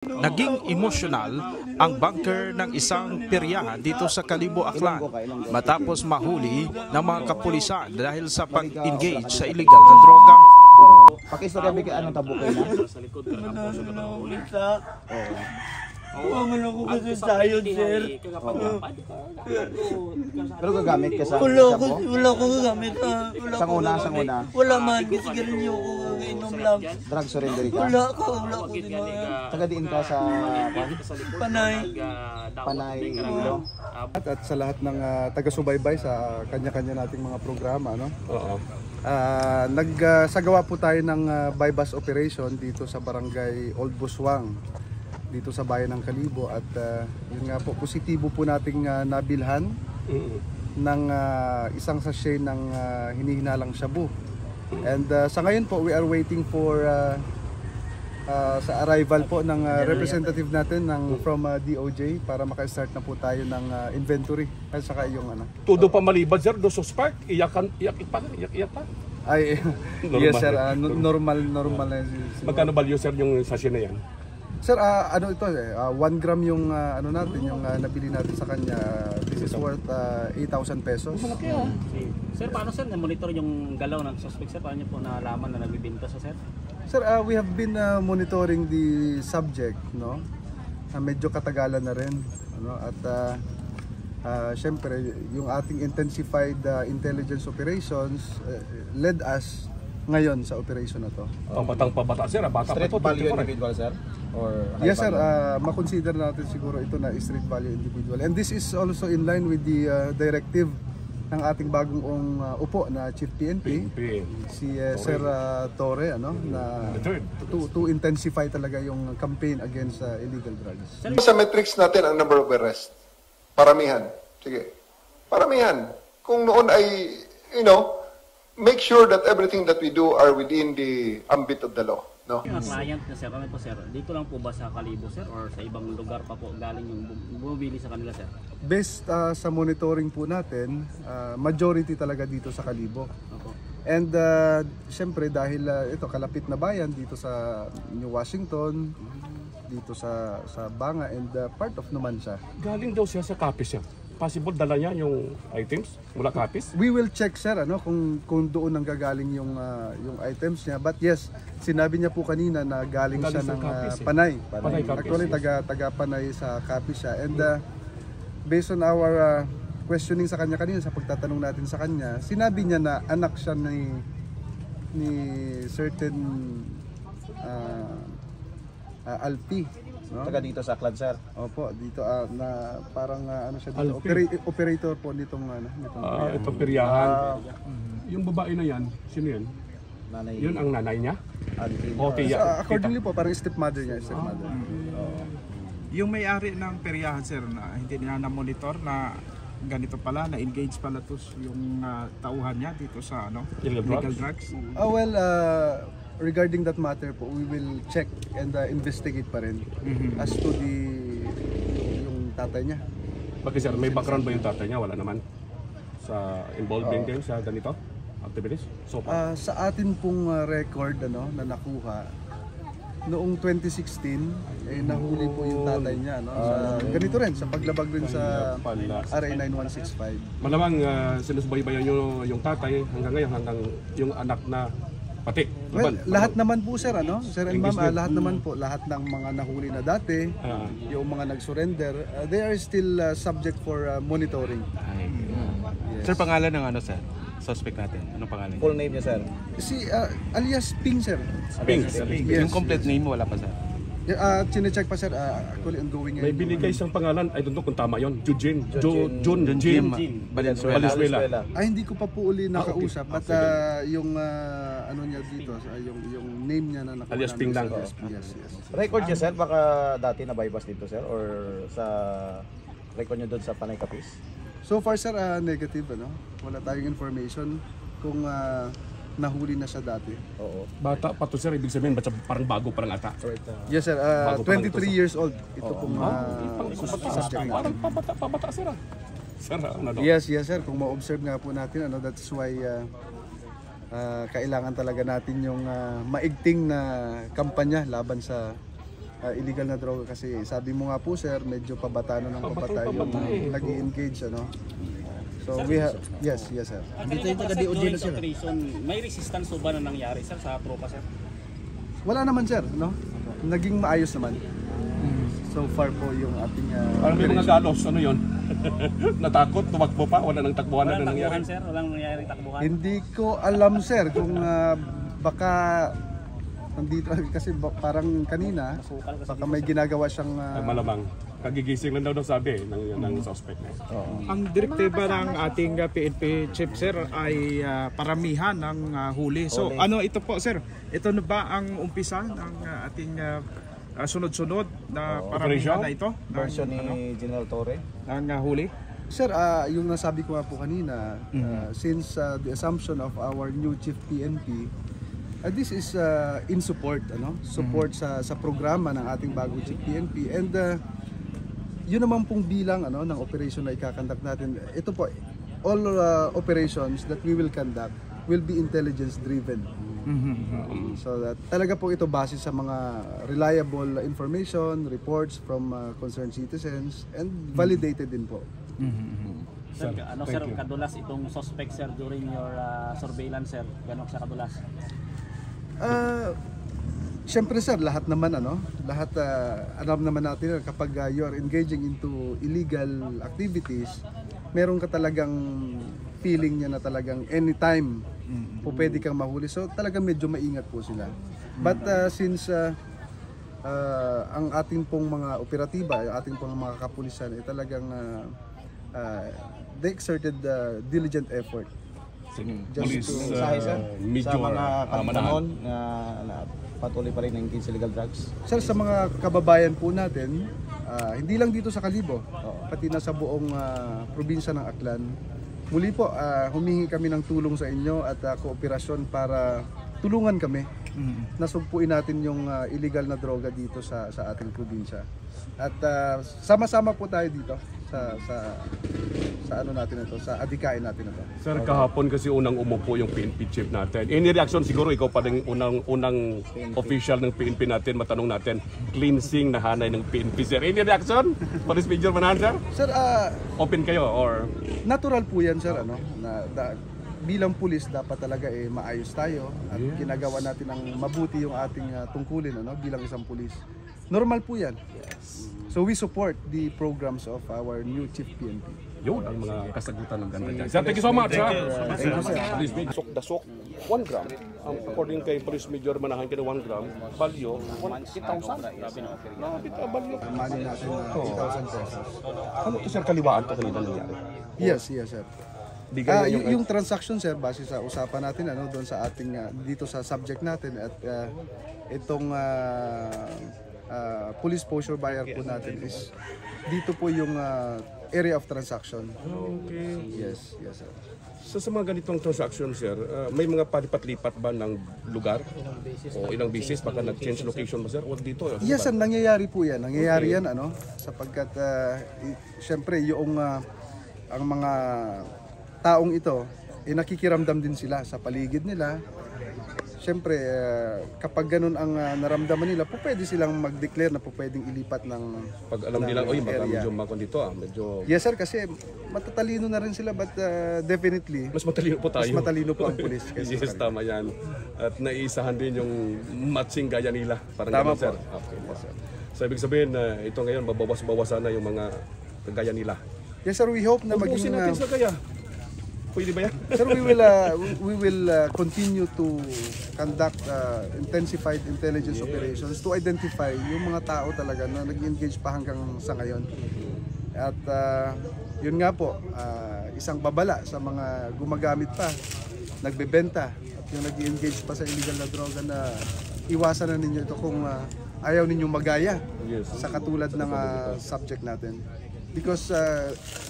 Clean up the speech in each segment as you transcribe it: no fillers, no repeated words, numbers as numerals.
Naging emosyonal ang bunker ng isang peryahan dito sa Kalibo, Aklan matapos mahuli ng mga kapulisan dahil sa pag-engage sa illegal na droga. Pakistorya bigay anong tabukay na? Ang ako kasi sayod, sir. Pero gagamit ka sa Wala ko gagamit. Sanguna. Wala man, sigarilyo ko inom lang. Drug surrender ka? Wala ko din mo. Taga diin ka sa Panay. Ilo. At sa lahat ng taga-subaybay sa kanya-kanya nating mga programa, no? Oo. Nagsagawa po tayo ng bypass operation dito sa barangay Old Buswang, dito sa bayan ng Kalibo, at yun nga po, positibo po nating nabilhan ng isang sachet ng hinihinalang shabu. And sa ngayon po, we are waiting for sa arrival po ng representative natin from DOJ para maka-start na po tayo ng inventory at saka yung ano. Todo pa malibad, sir, do suspect, iyak pa. Ay, yes sir, normal na. Magkano value, sir, yung sachet na yan? Sir, ano ito 1 gram yung ano natin, yung nabili natin sa kanya. This is worth 8,000 pesos. Malaki ah. Sir, paano sir na-monitor yung galaw ng suspect, sir? Paano niyo po nalaman na nagbibinta sa sir? Sir, we have been monitoring the subject, no? Medyo katagalan na rin, ano? At syempre, yung ating intensified intelligence operations led us ngayon sa operation na to. Pabata, sir. Bata Street pa to. value individual, sir? Or Yes sir, makonsider natin siguro ito na street value individual. And this is also in line with the directive ng ating bagong upo na Chief PNP, si Sir Torre, ano, na to intensify talaga yung campaign against illegal drugs. Sa metrics natin ang number of arrest. Paramihan. Sige. Paramihan. Kung noon ay, make sure that everything that we do are within the ambit of the law. No? Yung client na sir, ano po sir? Dito lang po ba sa Kalibo, sir? Or sa ibang lugar pa po galing yung bumibili sa kanila, sir? Based sa monitoring po natin, majority talaga dito sa Kalibo. Opo. And syempre dahil ito kalapit na bayan dito sa New Washington, dito sa Banga, and part of Numancia. Galing daw siya sa Capiz, sir. Possible dala niya yung items mula Capiz? We will check, sir, ano, kung doon ang gagaling yung items niya. But yes, sinabi niya po kanina na galing siya ng Panay. Actually, taga Panay sa Capiz siya. And based on our questioning sa kanya kanina, sa pagtatanong natin sa kanya, sinabi niya na anak siya ni certain Alpi. No? Taga dito sa Aklan, sir? Opo, dito na parang ano siya dito, operator po nitong itong peryahan. Yung babae na yan, sino yan? Nanay. Yun ang nanay niya? Okay, So, yeah. accordingly po, parang stepmother niya, stepmother. Yung may-ari ng peryahan, sir, na hindi niya na-monitor na ganito pala, na-engage pala to yung tauhan niya dito sa illegal drugs? Well, regarding that matter po, we will check and investigate pa rin as to yung tatay niya. Bakit, sir, may background ba yung tatay niya? Wala naman. Sa involving din sa ganito? Activities? So far? Sa atin pong record na nakuha, noong 2016, nahuli po yung tatay niya. Ganito rin, sa paglabag rin sa RA 9165. Malamang sinusubaybayan nyo yung tatay hanggang ngayon, hanggang yung anak na pati. Well, lahat naman po, sir, Sir and ma'am, lahat naman po, lahat ng mga nahuli na dati, yung mga nag-surrender, they are still subject for monitoring. Yes. Sir, pangalan ng sir? Suspect natin. Anong pangalan niya? Full name niya, sir? Si alias Ping, sir. Ping. Yes, yung complete name wala pa, sir? Chine-check pa, sir. Actually ongoing. May binigay siyang pangalan, I don't know kung tama yun. Jun Valenzuela. Hindi ko pa po uli nakausap. But yung ano niya dito, yung name niya na nakuha. Alias Ping lang. Yes. Record niya, sir? Baka dati na bypass dito, sir? Or sa record niya doon sa Panay Capiz? So far, sir, negative, wala tayong information kung nahuli na siya dati. Oo. Bata pa to, sir, ibig sabihin, parang bago pa lang ata. Yes, sir, 23 years old. Ito pong subject na. Parang pabata, sir. Sir, Yes, sir, kung ma-observe nga po natin, that's why kailangan talaga natin yung maigting na kampanya laban sa illegal na droga kasi sabi mo nga po sir, medyo pabata na ng pabata yung nag-i-engage ano. So we have, yes sir. Dito yung taga-DOJ na sir. May resistance so ba na nangyari sir sa tropa sir? Wala naman sir, no? Naging maayos naman. So far po yung ating Parang may mga galos, ano yun? Natakot, tumakbo pa, wala nang takbuhan na Walang nangyari. takbuhan sir, walang nangyari takbuhan. Hindi ko alam sir kung baka nandito kasi parang kanina baka may ginagawa siyang Ay, malamang. Kagigising lang daw sabi ng suspect. Ang direktiba ng ating PNP chief sir ay paramihan ng huli. So ano ito po sir? Ito na ba ang umpisa ng ating sunod-sunod na paramihan na ito? Version ni General Torre. Ng huli? Sir, yung nasabi ko nga po kanina, since the assumption of our new chief PNP, this is in support, support sa programa ng ating bagong chief PNP, and yun naman pong bilang ng operation na ikakandak natin. Ito po, all operations that we will conduct will be intelligence driven. So that talaga po ito base sa mga reliable information, reports from concerned citizens, and validated din po. Sir, sir, kadulas itong suspect sir during your surveillance sir? Gano'n siya kadulas? Siyempre sir, lahat naman lahat alam naman natin na kapag you are engaging into illegal activities, meron ka talagang feeling niya na talagang anytime po pwede kang mahuli. So talagang medyo maingat po sila. But since ang ating pong mga operatiba, ang ating pong mga kapulisan ay talagang they exerted diligent effort. Police Sa Major mga Manahan. kanton na patuloy pa rin ng engage sa illegal drugs. Sir, sa mga kababayan po natin, hindi lang dito sa Kalibo, pati na sa buong probinsya ng Aklan, muli po, humingi kami ng tulong sa inyo at kooperasyon para tulungan kami na sugpuin natin yung illegal na droga dito sa ating probinsya. At sama-sama po tayo dito sa ano natin ito, sa adikain natin ito. Sir, kahapon kasi unang umupo yung PNP chief natin. Any reaction siguro ikaw pa rin unang official ng PNP natin, matanong natin, cleansing na hanay ng PNP sir. Any reaction? Police Major Manahan sir? Sir, Open kayo or natural po yan sir, bilang pulis dapat talaga maayos tayo at ginagawa natin ng mabuti yung ating tungkulin bilang isang pulis. Normal po yan. So we support the programs of our new chief PNP. yun ang mga kasagutan ng ganda dyan. Sir, thank you so much. Thank you, sir. Police Major, dasok 1 gram. According kay Police Major Manahan, kaya 1 gram, value 1,000. Value. Money natin 8,000 pesos. Ano to sir, kaliwaan to kanina nangyari? Yes, sir. Bigay na Yung transaction sir, base sa usapan natin doon sa ating dito sa subject natin at itong police posture buyer po natin is dito po yung area of transaction. Okay. Yes, sir. So sa mga ganitong transaction sir, may mga palipat-lipat ba ng lugar? O ilang beses baka nag-change location ba sir? O dito? Yes sir, nangyayari po yan. Nangyayari yan sapagkat syempre yung ang mga taong ito nakikiramdam din sila sa paligid nila. Siyempre, kapag ganun ang naramdaman nila, pwede silang mag-declare na pwedeng ilipat ng pag alam nila, oy, baka area. medyo makon dito medyo... Yes sir, kasi matatalino na rin sila but definitely, Mas matalino po tayo. mas matalino po ang pulis. kaysa Yes, sa kanila. tama yan. At naisahan din yung matching gaya nila. Parang Tama ganun, sir. po. Okay po. So, ibig sabihin, ito ngayon, mabawas-bawasan na yung mga gaya nila. Yes sir, we hope na Ubusin maging... natin sa gaya. Pwede ba yan? Sir, we will continue to conduct intensified intelligence operations to identify yung mga tao talaga na nag-engage pa hanggang sa ngayon. At yun nga po, isang babala sa mga gumagamit pa, nagbebenta, at yung nag-engage pa sa illegal na droga na iwasan na ninyo ito kung ayaw ninyong magaya Yes. sa katulad ng subject natin. because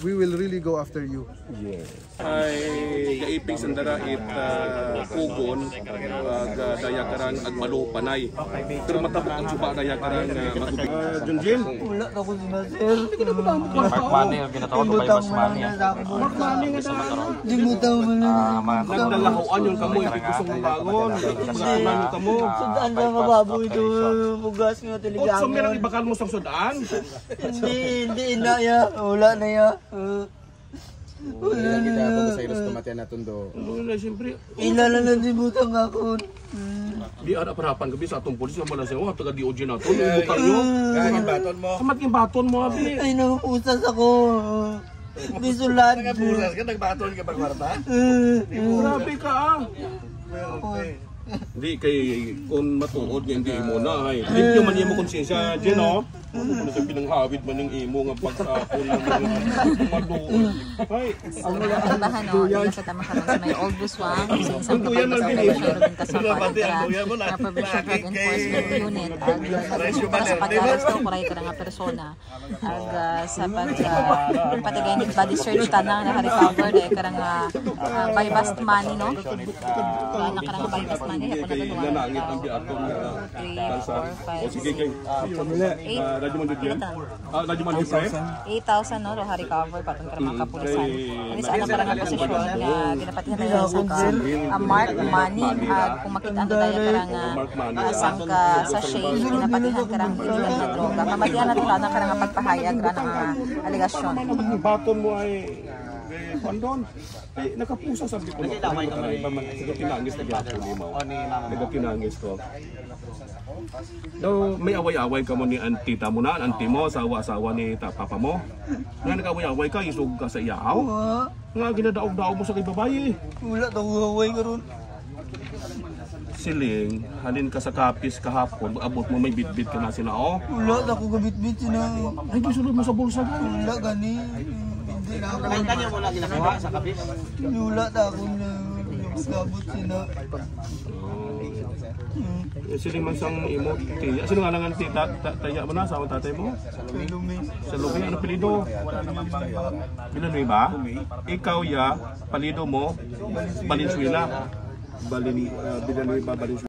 we will really go after you. Ay kaipig sandara it pugon daya karang agmalo panay. Pero matapok ang suba daya karang magubig. Junjin. Wala na ko sila, sir. Mark Money, ginatawag ko by Bas Money. Mark Money nga da. Dimutaw mo na. Nagdalahuan yung kamoy kusong bagon. Pagkunan yung kamo. Sudaan na mababoy ito. Bugas nga Otso tiligang. merang ibakal mo sa sudaan. Hindi na ya. Wala na ya. Wala kita ako sa ilos kamatian natin do. Wala siyempre. Ilala na dimutang ako. Di ada parapan gabi sa atong pulis nga wala siya. Wah, taga DOJ na to. Butang nyo. Kaging baton mo. Kamat yung baton mo abi. Ay, napusas ako. Di sulat. Nagpusas ka, nagbaton ka pagwarta? Grabe ka ah. Di kay kung matuod nga hindi mo na ay. Limpyo man mo konsensya, Gino. Ano mo sa pinanghawid man ng imo nga pagkapon ng matuod. Ay, So, nakatrabahan no, hindi sa tamang karon sa may Old Buswang, sa isang kapag sa Meron din kasapan na Provincial Drug Enforcement Unit para sa pag-arasto ko rin ka nga persona sa patigay ni body search tanang naka-recover dahil karang by bust money no nakarang by bust money ako na doon nanangit ang biaton 3, 4, 5, sige kay 8 radyo man diyan. Radyo man diyan. 8,000 no recover patong karang mga kapulisan. Ani sa ana parang nga posisyon nga ginapatihan tayo sa Mark Money kung makita ang daya karang sangka sa shade ginapatihan karang illegal na droga. Pamatihan natin na karang pagpahayag ra ng alegasyon. Baton mo ay pandon. Nakapusa sabi ko. Nagatinangis na gyapon ni mo. Nagatinangis ko. Daw may away-away ka mo ni tita mo na, auntie mo, asawa ni papa mo. Nga nag-away-away ka, isog ka sa iyaw. Nga ginadaog-daog mo sa kay babae. Wala na ko away karon. Siling, halin ka sa kapis kahapon, abot mo may bit-bit ka na sinao. Wala na ko gabit-bit sina. Ay, gisulod mo sa bulsa mo. Wala gani. Hindi na ako. Kanya mo lang ginagawa sa kapis. Wala na ako na gabot sina. Siling man sang imo tiya. Sino nga nangan tita taya mo na sa tatay mo? Sa Lumi. Ano pilido? Bilan ba? Ikaw ya, palido mo Valenzuela. Bilan ba Valenzuela?